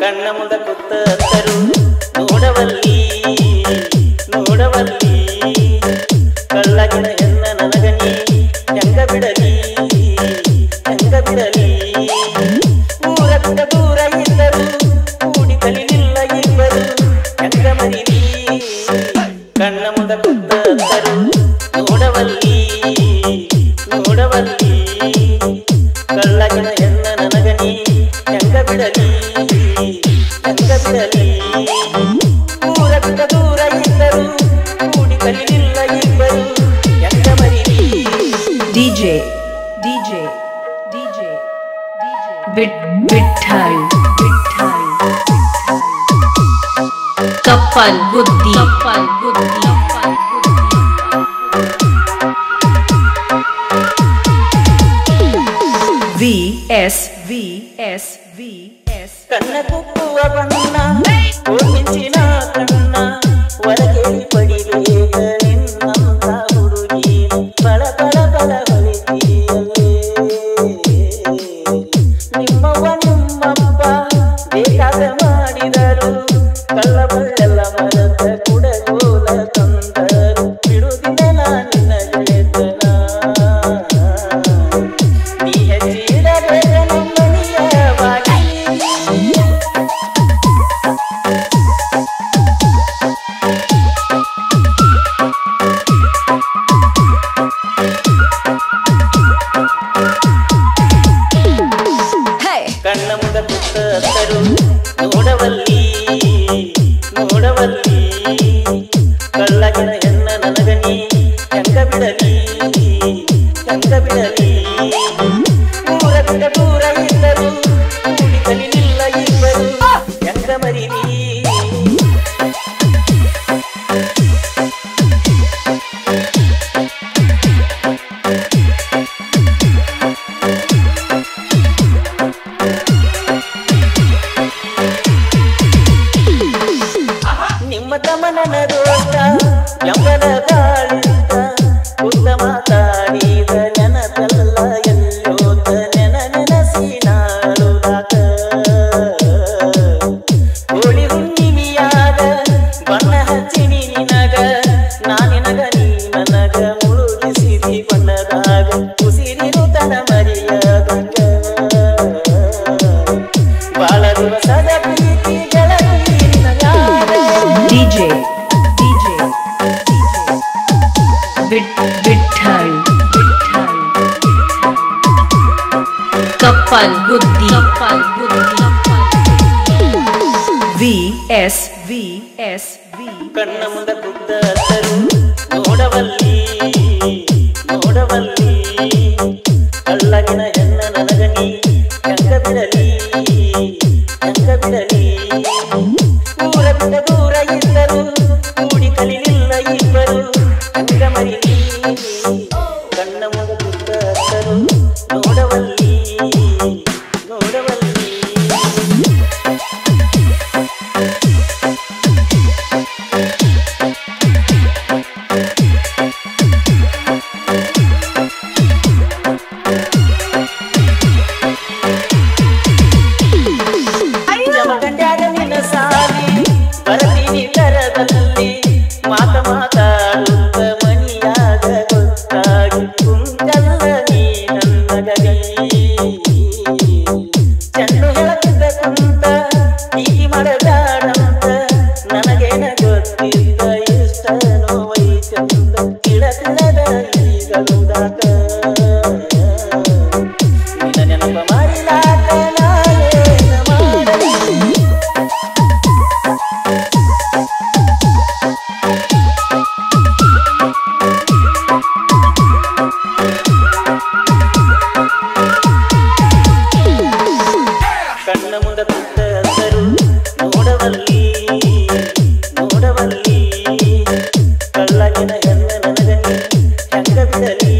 ಕಣ್ಣ ಮುಂದ ಕೂತರು ನೋಡವಲ್ಲಿ ನೋಡವಲ್ಲಿ ಕಳ್ಳಗಿನ ಹೆಣ್ಣ ನನಗನಿ ಹೆಂಗ ಬಿಡಲಿ ಹೆಂಗ ಬಿಡಲಿ ಊರ ಬಿಡ ದೂರ ಇದ್ದರು ಕೂಡಿ ಕಲಿಲಿಲ್ಲ ಇಬ್ಬರು ಹೆಂಗ ಮರಿಲಿ ಕಣ್ಣ ಮುಂದ ಕೂತರು ನೋಡವಲ್ಲಿ ನೋಡವಲ್ಲಿ ಕಳ್ಳಗಿನ ಹೆಣ್ಣ ನನಗನಿ ಹೆಂಗ ಬಿಡಲಿ ಹೆಂಗ ಬಿಡಲಿ ಊರ ಬಿಟ್ಟ ದೂರ ಇದ್ದರು ಕೂಡಿ ಕಲಿಲಿಲ್ಲ ಇಬ್ಬರು ಹೆಂಗ ಮರಿಲಿ DJ ವಿಠಲ್ ಕಪ್ಪಲ್ ಬುದ್ಧಿ VS ಕಣ್ಣ ಕುಕ್ಕುವ ಬಣ್ಣ ಮಿಂಚಿನ ಕಣ್ಣ ಹೊರಗೇಳಿ ಪಡಿಬೇಕ ನಿನ್ನಂತ ಹುಡುಗಿ ಬಳ ಬಳ ಬಳ ಹೊಳಿತೀಯಲ್ಲೇ ನಿಮ್ಮವ್ವ ನಿಮ್ಮಪ್ಪ ಬೇಕಾದ ಮಾಡಿದರು ಕಳ್ಳ ಬಳ್ಳೆಲ್ಲ ಮರದ ಕುಡಗೋಲ ತಂದರು ಬಿಡುದಿನ ನಿನ್ನ ಗೆಳೆತನ ನೀ ಹೆಚ್ಚಿಡಬೇಕ ನಮ್ಮನಿಯ ಬಾಗಿ ಕಣ್ಣ ಮುಂದ ಕೂತರು ನೋಡವಲ್ಲಿ ನೋಡವಲ್ಲಿ ಕಳ್ಳಗಿನ ಹೆಣ್ಣ ನನಗನಿ ಹೆಂಗ ಬಿಡಲಿ ಹೆಂಗ ಬಿಡಲಿ ಊರ ಬಿಡ ದೂರ ಇದ್ದರು ಕೂಡಿ ಕಲಿಲಿಲ್ಲ ಇಬ್ಬರು ಹೆಂಗ ಮರಿಲಿ ನಿಮ್ಮ ತಮನನ ದೋಷ ಎಂಬದ ಗಾಳಿಂದ ಉದ್ದ ಮಾತಾಡಿದ ನೆನಪಲ್ಲ ಎಲ್ಲೋತ ನೆನಸಿ ನಾಳುದಾಕ ಹೋಳಿ ಹುಣ್ಣಿಮೆಯಾಗ ಬಣ್ಣ ಹಚ್ಚಿನಿ ನಿನಗ ನಾನಿನಗ ನೀ ನನಗ ಮುಳುಗಿಸಿದಿ ಬಣ್ಣದಾಗ ಉಸಿರಿರು ತನ ಮರಿಯದಂಗ ಬಾಳ ದಿವಸದ ಪ್ರೀತಿ ಗೆಳತಿ ನಿನಗಾದ DJ ವಿಠಲ್ ಕಪ್ಪಲ್ ಬುದ್ಧಿ VS ಕಣ್ಣ ಮುಂದ ಕೂತರು ನೋಡವಲ್ಲಿ ನೋಡವಲ್ಲಿ ಕಳ್ಳಗಿನ ಹೆಣ್ಣ ನನಗನಿ ಹೆಂಗ ಬಿಡಲಿ ಹೆಂಗ ಬಿಡಲಿ ಊರ ಬಿಟ್ಟ ದೂರ ಇದ್ದರು ಕೂಡಿ ಕಲಿಲಿಲ್ಲ ಇಬ್ಬರು ಹೆಂಗ ಮರಿಲಿ ಕಣ್ಣ ಮುಂದ ಕೂತರು ನೋಡವಲ್ಲಿ ನೋಡವಲ್ಲಿ ಜಮಖಂಡ್ಯಾಗ ನಿನ್ನ ಸಾಲಿ ಬರ್ತೀನಿ ತರದಲ್ಲಿ ಮಾತಾಡುತ್ತ ಮನಿಯಾಗ ಗೊತ್ತಾಗಿ ಕುಂತಲ್ಲ ನೀ ನನ್ನ ಗಲಿ ಚೆಂಡು ಹೇಳತ್ತಿದ್ದ ಕುಂತ ಈ ಮಾಡಬೇಡಂತ ನನಗೇನ ಗೊತ್ತಿದ್ದ ಇಷ್ಟ ನೋವೈ ಚಂದ ಇಳತಿಳದ ಈಗಲುದಾಕ ನಿನ್ನ ನೆನಪ ಮಾಡಿಲಾಕ ನಾನೇನ ಮಾಡಲಿ ಕಣ್ಣ ಮುಂದ ಕೂತರು ನೋಡವಲ್ಲಿ ನೋಡವಲ್ಲಿ ಕಳ್ಳಗಿನ ಹೆಣ್ಣ ನನಗನಿ ಹೆಂಗ ಬಿಡಲಿ